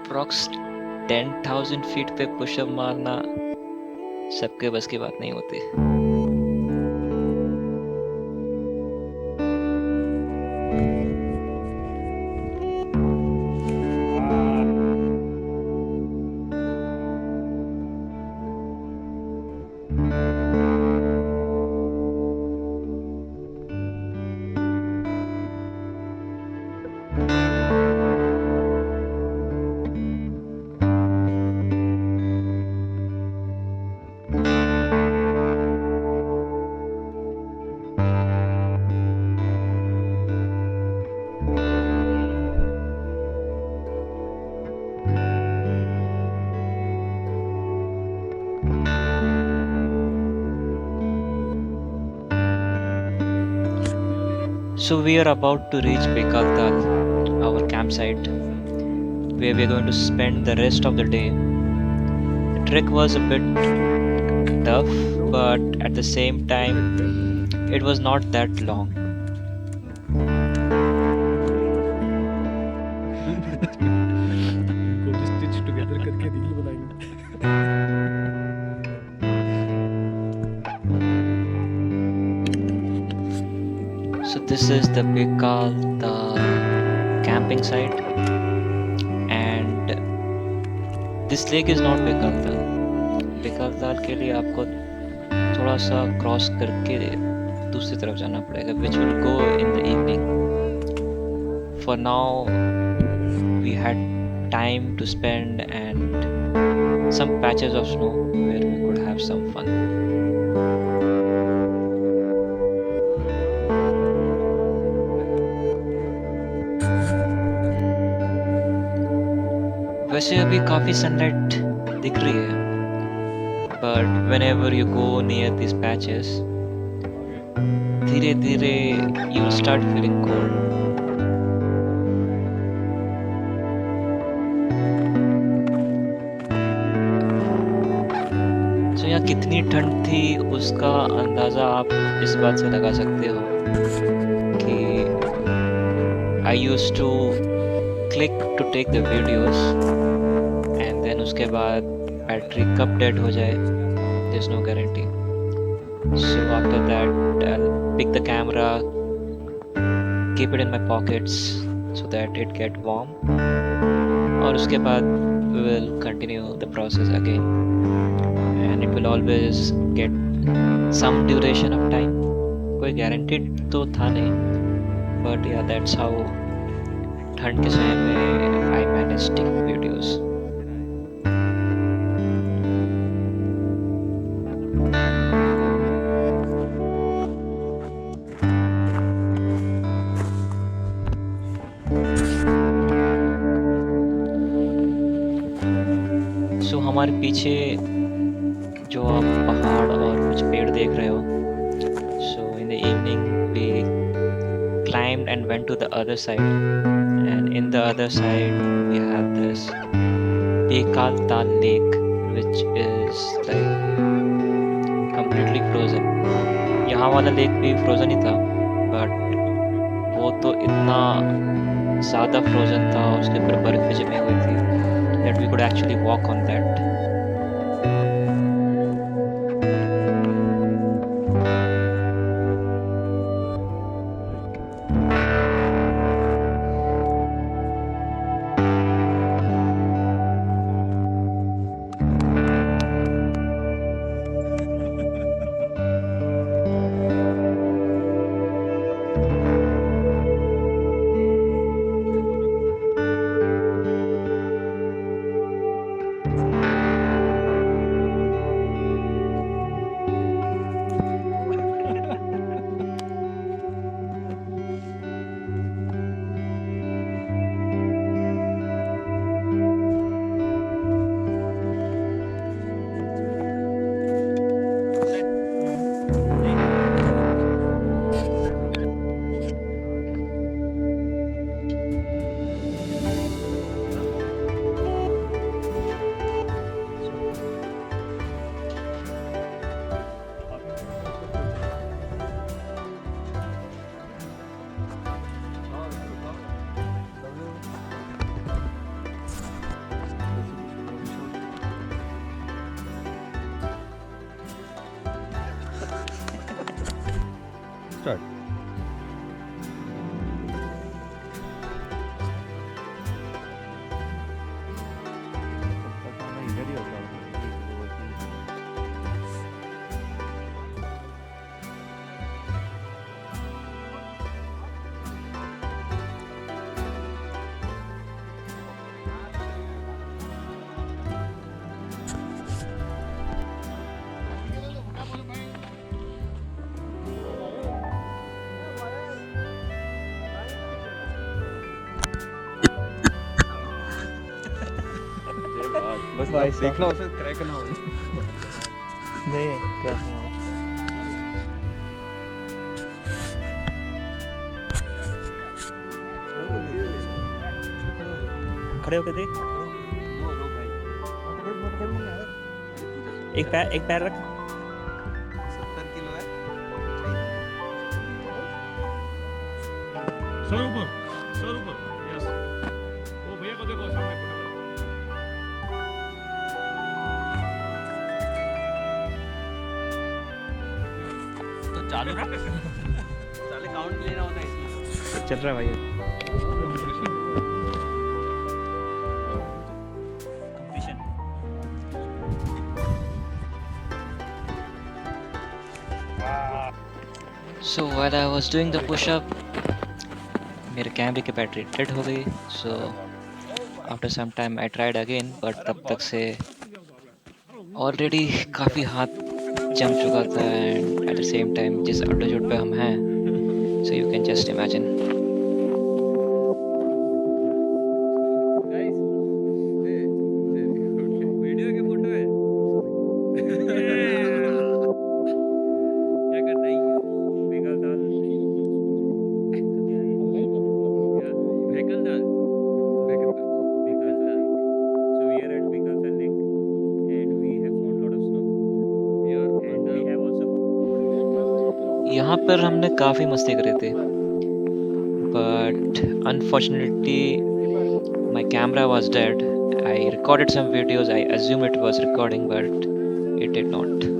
Approx 10,000 feet पे pushup मारना सबके बस की बात नहीं होती. So we are about to reach Bekaltal, our campsite, where we are going to spend the rest of the day. The trek was a bit tough, but at the same time, it was not that long. इनको stitch together करके reel बनाएंगे. So this is the Bekaltal camping site, and this lake is not Bekaltal. Bekaltal के लिए आपको थोड़ा सा cross करके दूसरी तरफ जाना पड़ेगा, which will go in the evening. For now, we had time to spend and some patches of snow where we could have some fun. वैसे अभी काफी सनलाइट दिख रही है, but whenever you go near these patches, धीरे धीरे you will start feeling cold. So यहाँ कितनी ठंड थी उसका अंदाजा आप इस बात से लगा सकते हो कि I used to click to take the videos and then उसके बाद बैटरी कब डेड हो जाए, there's no guarantee. So after that I'll pick the camera, keep it in my pockets so that it get warm, और उसके बाद we will continue the process again, and it will always get some duration of time. कोई guaranteed तो था नहीं, but yeah, that's how ठंड के समय में I managed taking videos. So हमारे पीछे जो आप पहाड़ और कुछ पेड़ देख रहे हो, so in the evening we climbed and went to the other side, and in the other side we have this Bekaltal lake, which is like completely frozen. यहाँ वाला लेक भी frozen ही था, but वो तो इतना ज़्यादा frozen था, उसके ऊपर बर्फ जमी हुई थी, that we could actually walk on that. start. इधर ही होगा। बस भाई देखना उसे क्रैक ना हो। नहीं क्या खड़े होके देख। एक पैर रख। 70 किलो है। 100 ऊपर, 100 ऊपर। यस। वो भैया को देखो सामने फोटो। तो चालू रख। साले काउंट लेना होता है इसमें। चल रहा है भाई। So while I was doing the push-up, मेरे कैमरे की बैटरी डेड हो गई. So after some time I tried again, but तब तक से already काफ़ी हाथ जम चुका था, and at the same time जिस altitude पे हम हैं, so you can just imagine. Video के फोटो है। क्या करना है you Bekaltal Bekaltal Bekaltal so we are at Bekaltal lake and we have found lot of snow here and we have also यहाँ पर हमने काफ़ी मस्ती करी थी, but unfortunately my camera was dead. I recorded some videos. I assume it was recording, but it did not.